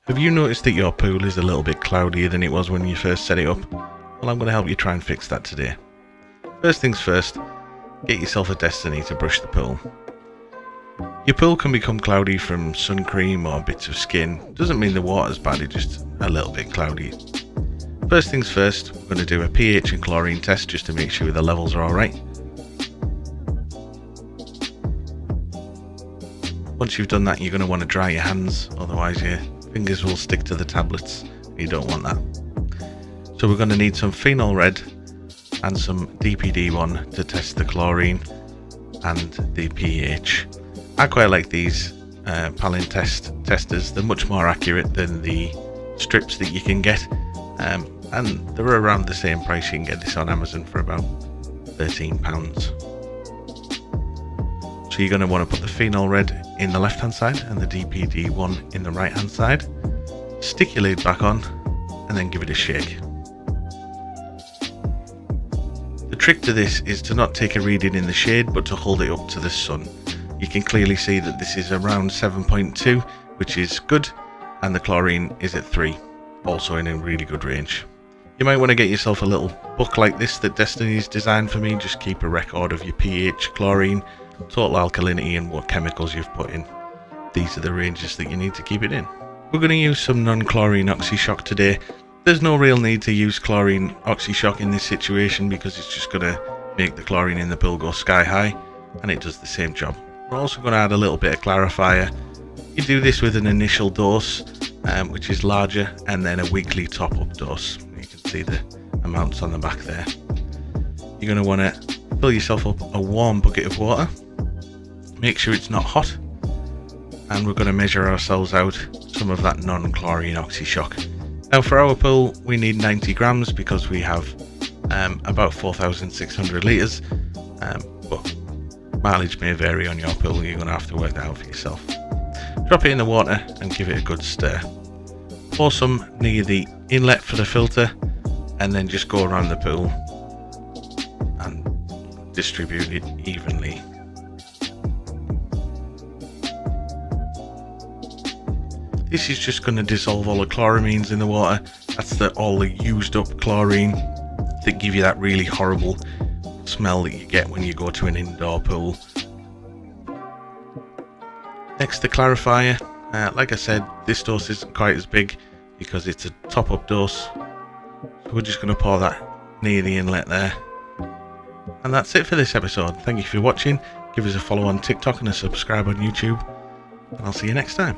Have you noticed that your pool is a little bit cloudier than it was when you first set it up? Well, I'm going to help you try and fix that today. First things first, get yourself a Destiny to brush the pool. Your pool can become cloudy from sun cream or bits of skin. Doesn't mean the water's bad, it's just a little bit cloudy. First things first, we're going to do a pH and chlorine test just to make sure the levels are alright. Once you've done that, you're going to want to dry your hands, otherwise your fingers will stick to the tablets. You don't want that. So we're going to need some phenol red and some DPD1 to test the chlorine and the pH. I quite like these Palin testers. They're much more accurate than the strips that you can get, and they're around the same price. You can get this on Amazon for about £13. So you're going to want to put the phenol red in the left hand side and the DPD1 in the right hand side. Stick your lid back on and then give it a shake. The trick to this is to not take a reading in the shade but to hold it up to the sun. You can clearly see that this is around 7.2, which is good, and the chlorine is at 3, also in a really good range. You might want to get yourself a little book like this that Destiny's designed for me. Just keep a record of your pH, chlorine, total alkalinity and what chemicals you've put in. These are the ranges that you need to keep it in. We're going to use some non-chlorine OxyShock today. There's no real need to use chlorine OxyShock in this situation because it's just going to make the chlorine in the pool go sky high, and it does the same job. We're also going to add a little bit of clarifier. You do this with an initial dose, which is larger, and then a weekly top-up dose. You can see the amounts on the back there. You're going to want to fill yourself up a warm bucket of water. Make sure it's not hot, and we're going to measure ourselves out some of that non-chlorine OxyShock. Now for our pool we need 90 grams because we have about 4,600 litres, but mileage may vary on your pool. You're going to have to work that out for yourself. Drop it in the water and give it a good stir. Pour some near the inlet for the filter and then just go around the pool and distribute it evenly. This is just going to dissolve all the chloramines in the water. That's all the used up chlorine that give you that really horrible smell that you get when you go to an indoor pool. Next, the clarifier. Like I said, this dose isn't quite as big because it's a top-up dose. So we're just going to pour that near the inlet there. And that's it for this episode. Thank you for watching. Give us a follow on TikTok and a subscribe on YouTube. And I'll see you next time.